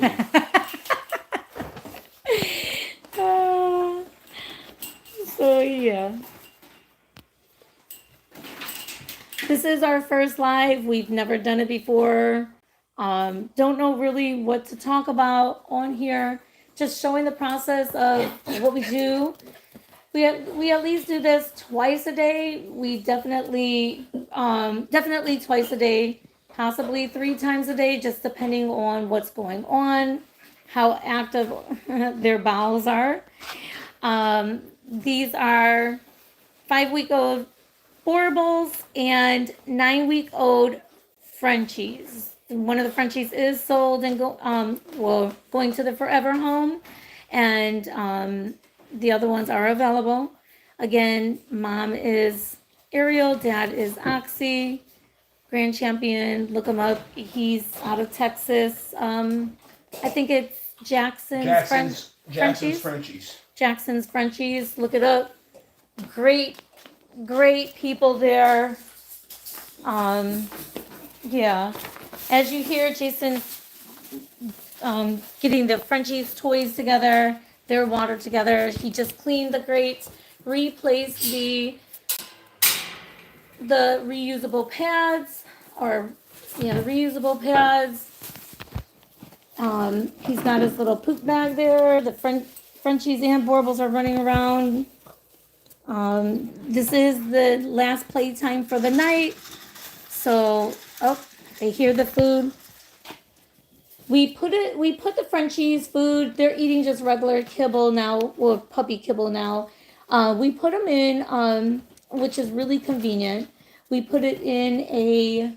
[SPEAKER 1] leaf.
[SPEAKER 2] So yeah. This is our first live. We've never done it before. Don't know really what to talk about on here. Just showing the process of what we do. We at least do this twice a day. We definitely twice a day, possibly 3 times a day, just depending on what's going on, how active their bowels are. These are 5-week-old boerboels and 9-week-old Frenchies. One of the Frenchies is sold and going to the forever home, and the other ones are available. Again, mom is Ariel, dad is Oxy, Grand Champion. Look him up. He's out of Texas. I think it's
[SPEAKER 1] Jackson's
[SPEAKER 2] Frenchies.
[SPEAKER 1] Frenchies.
[SPEAKER 2] Jackson's Frenchies. Look it up. Great people there. Yeah. As you hear, Jason's getting the Frenchies toys together, their water together. He just cleaned the grates, replaced the reusable pads, reusable pads. He's got his little poop bag there. The Frenchies and boerboels are running around. This is the last playtime for the night. So, they hear the food. We put the Frenchies food. They're eating just regular kibble now, or puppy kibble now. We put them in, which is really convenient. We put it in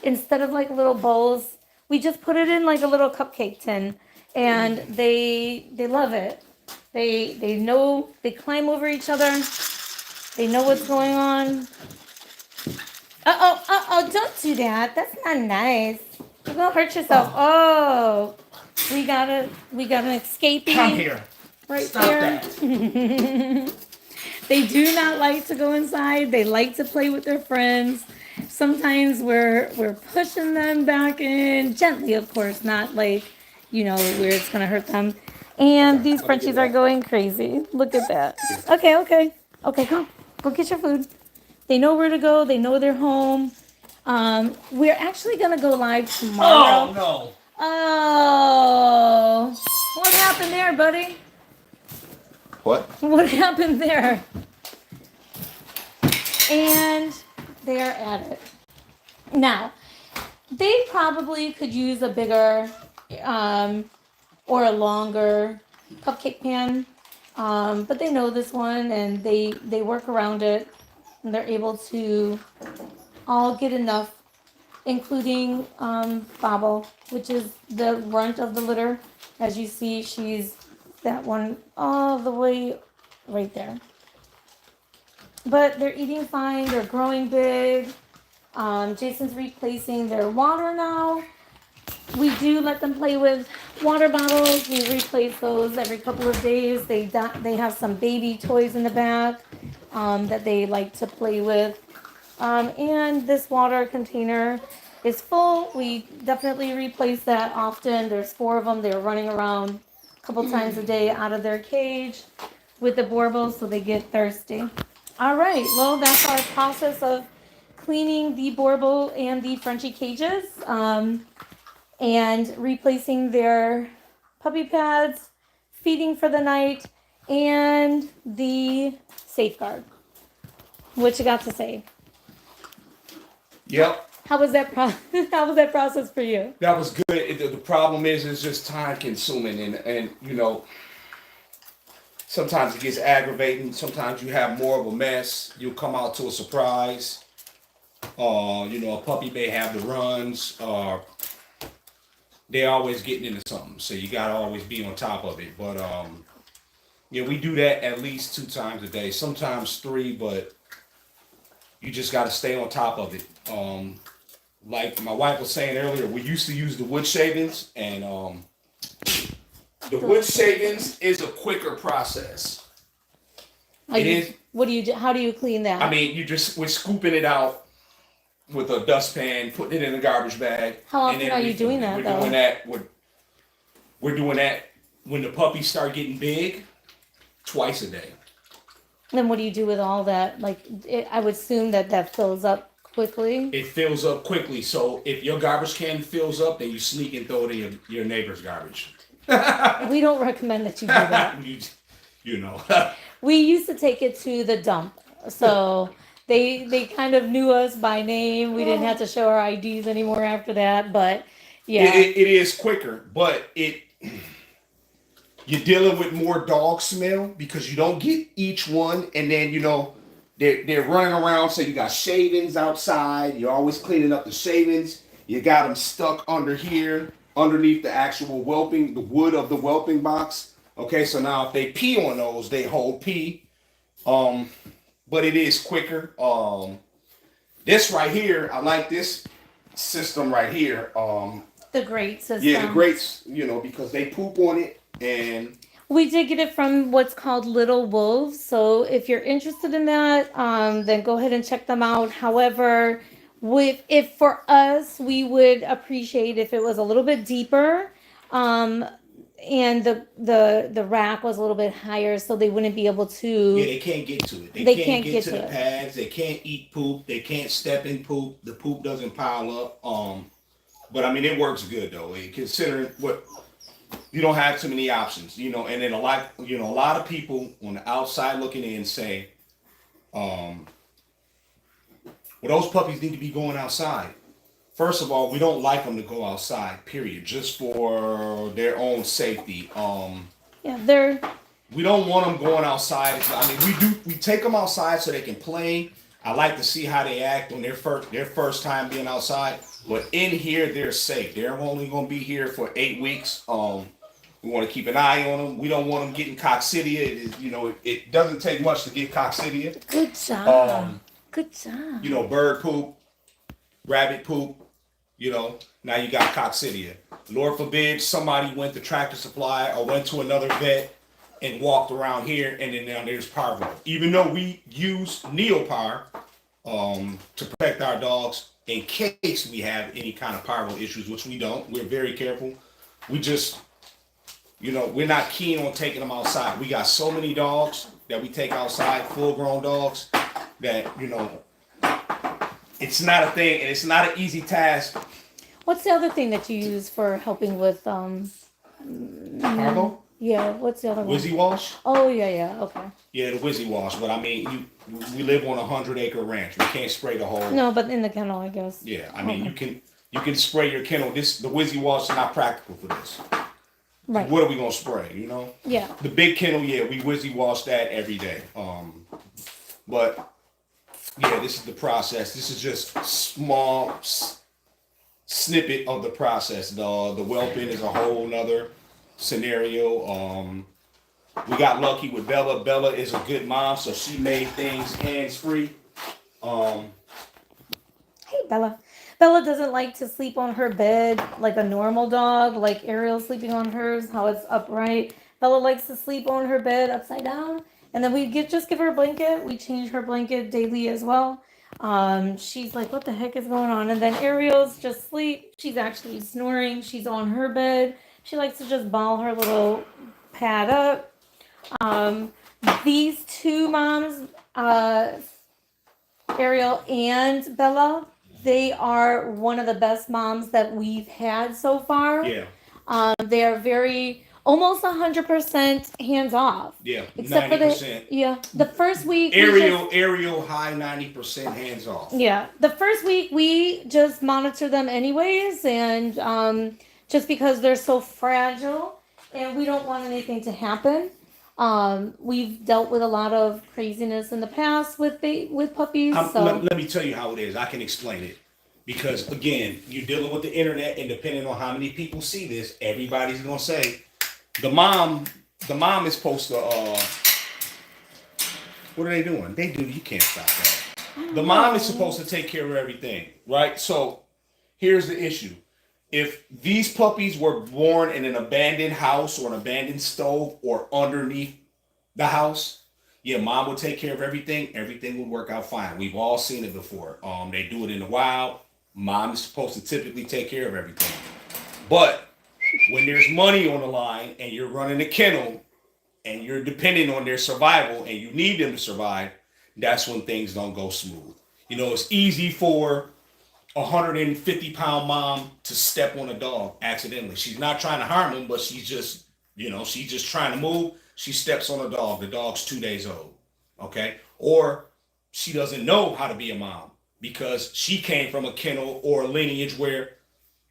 [SPEAKER 2] instead of like little bowls, we just put it in like a little cupcake tin, and they love it. They know, they climb over each other. They know what's going on. Don't do that. That's not nice. You're gonna hurt yourself. Oh, we got an escapee.
[SPEAKER 1] Come here.
[SPEAKER 2] Right
[SPEAKER 1] Stop
[SPEAKER 2] there.
[SPEAKER 1] that.
[SPEAKER 2] They do not like to go inside. They like to play with their friends. Sometimes we're pushing them back in gently, of course, not like, where it's gonna hurt them. And these Frenchies are going crazy. Look at that. Okay, go get your food. They know where to go. They know they're home. We're actually gonna go live tomorrow.
[SPEAKER 1] Oh no.
[SPEAKER 2] Oh, what happened there, buddy?
[SPEAKER 1] What?
[SPEAKER 2] What happened there? And they're at it. Now, they probably could use a bigger or a longer cupcake pan, but they know this one and they work around it, and they're able to all get enough, including Bobble, which is the runt of the litter. As you see, she's that one all the way right there. But they're eating fine. They're growing big. Jason's replacing their water now. We do let them play with water bottles. We replace those every couple of days. They have some baby toys in the back that they like to play with. And this water container is full. We definitely replace that often. There's 4 of them. They're running around a couple times a day out of their cage with the boerboels, so they get thirsty. All right, well, that's our process of cleaning the boerboel and the Frenchie cages, and replacing their puppy pads, feeding for the night, and the safeguard. What you got to say?
[SPEAKER 1] Yep.
[SPEAKER 2] How was that how was that process for you?
[SPEAKER 1] That was good. The problem is it's just time consuming, and you know, sometimes it gets aggravating. Sometimes you have more of a mess. You'll come out to a surprise. You know, a puppy may have the runs. They're always getting into something, so you gotta always be on top of it. But yeah, we do that at least 2 times a day, sometimes 3, but you just gotta stay on top of it. Like my wife was saying earlier, we used to use the wood shavings, and the wood shavings is a quicker process.
[SPEAKER 2] What do you do? How do you clean that?
[SPEAKER 1] I mean, we're scooping it out with a dustpan, putting it in a garbage bag.
[SPEAKER 2] How often are you doing that, though?
[SPEAKER 1] We're doing that when the puppies start getting big, twice a day.
[SPEAKER 2] Then what do you do with all that? Like, I would assume that fills up quickly.
[SPEAKER 1] It fills up quickly, so if your garbage can fills up, then you sneak and throw it in your neighbor's garbage.
[SPEAKER 2] We don't recommend that you do that.
[SPEAKER 1] You know.
[SPEAKER 2] We used to take it to the dump, so they kind of knew us by name. We didn't have to show our IDs anymore after that, but yeah.
[SPEAKER 1] It is quicker, but you're dealing with more dog smell because you don't get each one, and then you know they're running around. So you got shavings outside. You're always cleaning up the shavings. You got them stuck under here, underneath the actual whelping, the wood of the whelping box. Okay, so now if they pee on those, they hold pee. But it is quicker. This right here, I like this system right here.
[SPEAKER 2] The grate system.
[SPEAKER 1] Yeah, the grates, you know, because they poop on it, and
[SPEAKER 2] we did get it from what's called Little Wolves. So if you're interested in that, then go ahead and check them out. However, if for us, we would appreciate if it was a little bit deeper, and the rack was a little bit higher, so they wouldn't be able to.
[SPEAKER 1] Yeah, they can't get to it.
[SPEAKER 2] They can't get
[SPEAKER 1] to the pads. They can't eat poop. They can't step in poop. The poop doesn't pile up. But I mean, it works good though. Considering what you don't have too many options, you know. And then a lot of people on the outside looking in say, well, those puppies need to be going outside. First of all, we don't like them to go outside, period, just for their own safety.
[SPEAKER 2] Yeah,
[SPEAKER 1] we don't want them going outside. I mean, we take them outside so they can play. I like to see how they act on their first time being outside. But in here, they're safe. They're only going to be here for 8 weeks. We want to keep an eye on them. We don't want them getting coccidia. It doesn't take much to get coccidia.
[SPEAKER 2] Good job. Good job.
[SPEAKER 1] You know, bird poop, rabbit poop. You know, now you got coccidia. Lord forbid somebody went to Tractor Supply or went to another vet and walked around here, and then now there's parvo. Even though we use Neopar to protect our dogs in case we have any kind of parvo issues, which we don't. We're very careful. We just, we're not keen on taking them outside. We got so many dogs that we take outside, full-grown dogs, that, it's not a thing, and it's not an easy task.
[SPEAKER 2] What's the other thing that you use for helping with
[SPEAKER 1] Cargo?
[SPEAKER 2] yeah, what's the other one?
[SPEAKER 1] Wizzy wash?
[SPEAKER 2] Oh yeah, okay.
[SPEAKER 1] Yeah, the Wizzy wash. But I mean, we live on a 100-acre ranch. We can't spray the whole.
[SPEAKER 2] No, but in the kennel, I guess.
[SPEAKER 1] Yeah, I mean,
[SPEAKER 2] Okay.
[SPEAKER 1] you can spray your kennel. The Wizzy wash is not practical for this.
[SPEAKER 2] Right.
[SPEAKER 1] What are we gonna spray? You know.
[SPEAKER 2] Yeah.
[SPEAKER 1] The big kennel, yeah, we Wizzy wash that every day. But yeah, this is the process. This is just a small snippet of the process. The whelping is a whole nother scenario. We got lucky with Bella. Bella is a good mom, so she made things hands free.
[SPEAKER 2] Hey, Bella. Bella doesn't like to sleep on her bed like a normal dog, like Ariel sleeping on hers, how it's upright. Bella likes to sleep on her bed upside down, and then we just give her a blanket. We change her blanket daily as well. She's like, what the heck is going on? And then Ariel's just sleep. She's actually snoring. She's on her bed. She likes to just ball her little pad up. Um, these two moms, Ariel and Bella, they are one of the best moms that we've had so far.
[SPEAKER 1] Yeah.
[SPEAKER 2] They are very almost 100% hands off.
[SPEAKER 1] Yeah.
[SPEAKER 2] Except
[SPEAKER 1] 90%.
[SPEAKER 2] the first week
[SPEAKER 1] Ariel high 90% hands off.
[SPEAKER 2] Yeah, the first week we just monitor them anyways, and just because they're so fragile, and we don't want anything to happen. We've dealt with a lot of craziness in the past with puppies. So
[SPEAKER 1] Let me tell you how it is. I can explain it. Because again, you're dealing with the internet, and depending on how many people see this, everybody's gonna say the mom is supposed to what are they doing? You can't stop that. The mom is supposed to take care of everything, right? So here's the issue. If these puppies were born in an abandoned house or an abandoned stove or underneath the house, yeah, mom would take care of everything. Everything would work out fine. We've all seen it before. They do it in the wild. Mom is supposed to typically take care of everything. But when there's money on the line and you're running a kennel and you're depending on their survival and you need them to survive, that's when things don't go smooth. You know, it's easy for a 150-pound mom to step on a dog accidentally. She's not trying to harm him, but she's just trying to move. She steps on a dog. The dog's 2 days old. Okay? Or she doesn't know how to be a mom because she came from a kennel or a lineage where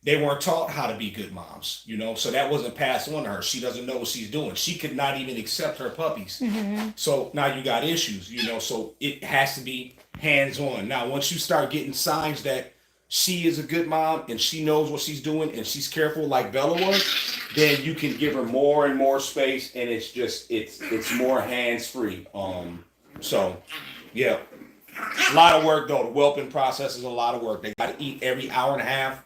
[SPEAKER 1] they weren't taught how to be good moms, so that wasn't passed on to her. She doesn't know what she's doing. She could not even accept her puppies. Mm-hmm. So now you got issues, so it has to be hands-on. Now, once you start getting signs that she is a good mom and she knows what she's doing and she's careful like Bella was, then you can give her more and more space, and it's more hands-free. So yeah. A lot of work though. The whelping process is a lot of work. They got to eat every hour and a half.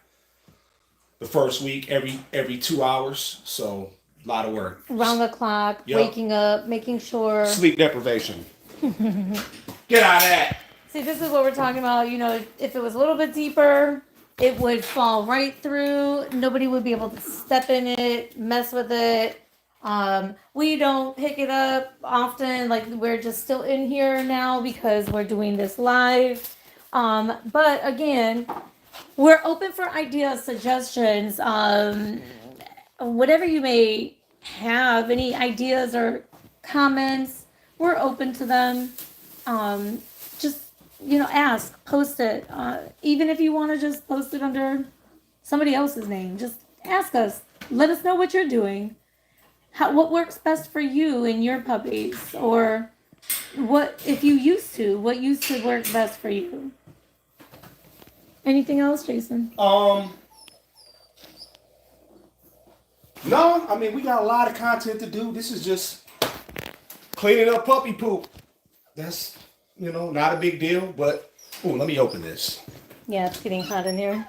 [SPEAKER 1] The first week, every 2 hours. So a lot of work.
[SPEAKER 2] Round the clock,
[SPEAKER 1] Yep.
[SPEAKER 2] Waking up, making sure.
[SPEAKER 1] Sleep deprivation. Get out of that.
[SPEAKER 2] See, this is what we're talking about. If it was a little bit deeper, it would fall right through. Nobody would be able to step in it, mess with it. We don't pick it up often. Like, we're just still in here now because we're doing this live. But again, we're open for ideas, suggestions, whatever you may have, any ideas or comments, we're open to them. Just, ask, post it. Even if you want to just post it under somebody else's name, just ask us. Let us know what you're doing. What works best for you and your puppies, or what used to work best for you. Anything else, Jason?
[SPEAKER 1] No, I mean, we got a lot of content to do. This is just cleaning up puppy poop. That's, not a big deal, but let me open this.
[SPEAKER 2] Yeah, it's getting hot in here.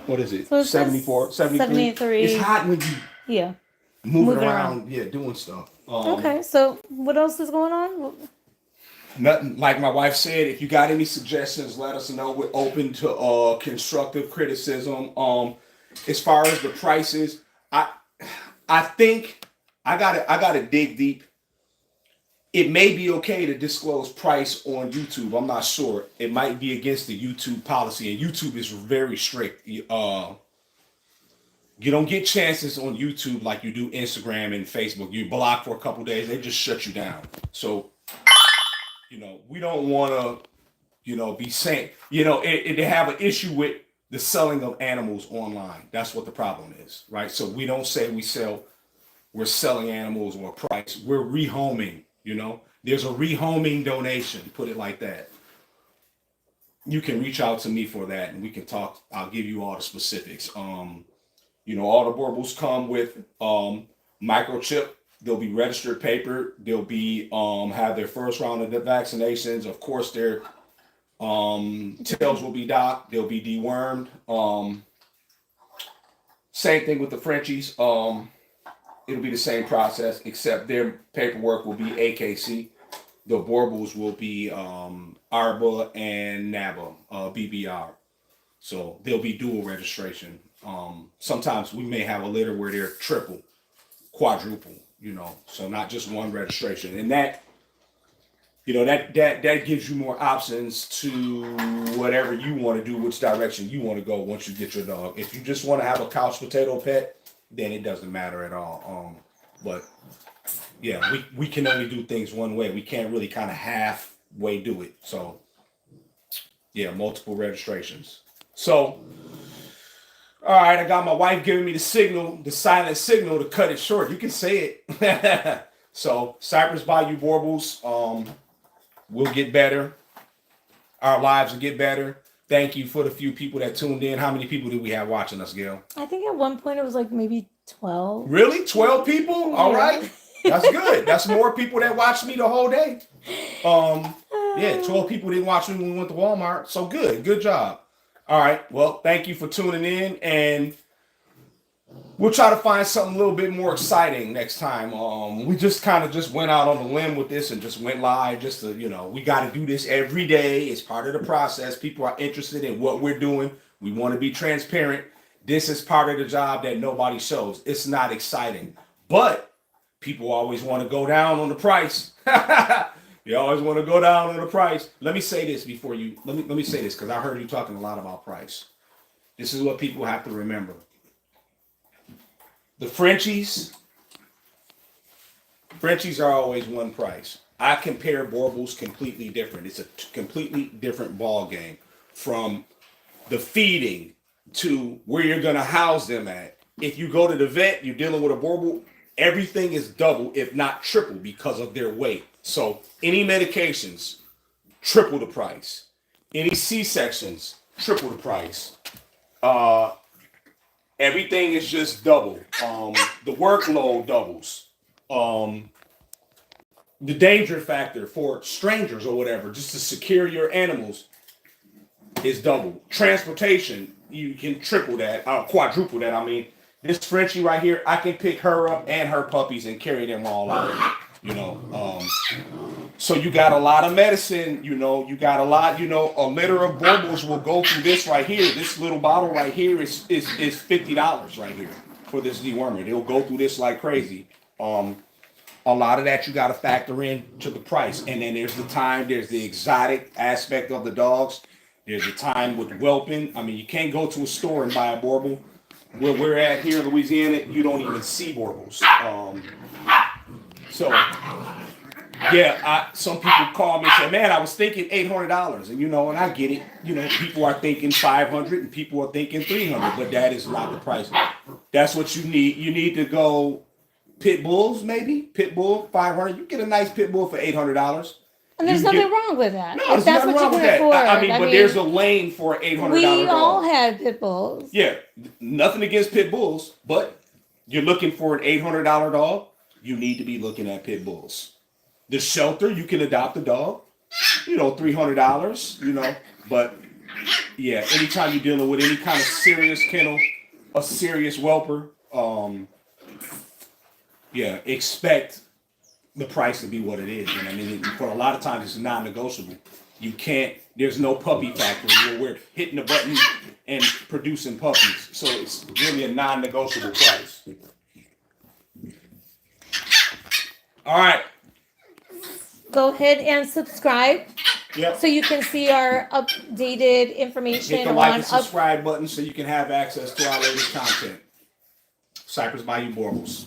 [SPEAKER 1] What is it?
[SPEAKER 2] So
[SPEAKER 1] 74, 73? It's hot when you moving around, doing stuff.
[SPEAKER 2] Okay, so what else is going on?
[SPEAKER 1] Nothing. Like my wife said, if you got any suggestions, let us know. We're open to constructive criticism. As far as the prices, I think I gotta dig deep. It may be okay to disclose price on YouTube. I'm not sure. It might be against the YouTube policy, and YouTube is very strict. You don't get chances on YouTube like you do Instagram and Facebook. You block for a couple days, they just shut you down. So, we don't want to, be saying, they have an issue with the selling of animals online. That's what the problem is, right? So we don't say we're selling animals or a price. We're rehoming, There's a rehoming donation, put it like that. You can reach out to me for that and we can talk. I'll give you all the specifics. All the boerboels come with microchip. They'll be registered paper. They'll be have their first round of the vaccinations. Of course, their tails will be docked. They'll be dewormed. Same thing with the Frenchies. It'll be the same process, except their paperwork will be AKC. The boerboels will be ARBA and NABA, BBR. So they'll be dual registration. Sometimes we may have a litter where they're triple, quadruple, so not just one registration. And that, that gives you more options to whatever you want to do, which direction you want to go once you get your dog. If you just want to have a couch potato pet, then it doesn't matter at all. But yeah, we can only do things one way. We can't really kind of halfway do it. So yeah, multiple registrations. So, all right, I got my wife giving me the silent signal to cut it short. You can say it. So Cypress Bayou boerboels, will get better. Our lives will get better. Thank you for the few people that tuned in. How many people did we have watching us, Gail?
[SPEAKER 2] I think at one point it was like maybe 12.
[SPEAKER 1] Really? 12 people? All right. That's good. That's more people that watched me the whole day. 12 people didn't watch me when we went to Walmart. So good. Good job. All right. Well, thank you for tuning in. And we'll try to find something a little bit more exciting next time. We just kind of just went out on a limb with this and just went live just to, we got to do this every day. It's part of the process. People are interested in what we're doing. We want to be transparent. This is part of the job that nobody shows. It's not exciting, but people always want to go down on the price. You always want to go down on the price. Let me say this before you, let me say this, because I heard you talking a lot about price. This is what people have to remember. The Frenchies are always one price. I compare boerboels completely different. It's a completely different ball game, from the feeding to where you're going to house them at. If you go to the vet, you're dealing with a boerboel, everything is double, if not triple, because of their weight. So any medications, triple the price. Any C-sections, triple the price. Everything is just double. The workload doubles. The danger factor for strangers or whatever, just to secure your animals, is double. Transportation, you can triple that, quadruple that. I mean, this Frenchie right here, I can pick her up and her puppies and carry them all out. So you got a lot of medicine, you got a lot, a litter of boerboels will go through this right here. This little bottle right here is $50 right here for this dewormer. They'll go through this like crazy. A lot of that you got to factor in to the price. And then there's the time, there's the exotic aspect of the dogs. There's the time with whelping. I mean, you can't go to a store and buy a boerboel. Where we're at here in Louisiana, you don't even see boerboels. Some people call me and say, man, I was thinking $800. And, and I get it. People are thinking $500 and people are thinking $300, but that is not the price. That's what you need. You need to go pit bulls, maybe. Pit bull, $500. You get a nice pit bull for $800.
[SPEAKER 2] And there's nothing wrong with that.
[SPEAKER 1] No, there's nothing wrong with that. But there's a lane for an $800 dog.
[SPEAKER 2] We all had pit bulls.
[SPEAKER 1] Yeah, nothing against pit bulls, but you're looking for an $800 dog, you need to be looking at pit bulls. The shelter, you can adopt a dog, $300, but yeah, anytime you're dealing with any kind of serious kennel, a serious whelper, expect the price to be what it is. And I mean, for a lot of times it's non-negotiable. You can't, there's no puppy factory where we're hitting the button and producing puppies. So it's really a non-negotiable price. All right.
[SPEAKER 2] Go ahead and subscribe.
[SPEAKER 1] Yep.
[SPEAKER 2] So you can see our updated information.
[SPEAKER 1] Hit the like and subscribe button so you can have access to our latest content. Cypress Bayou Boerboels.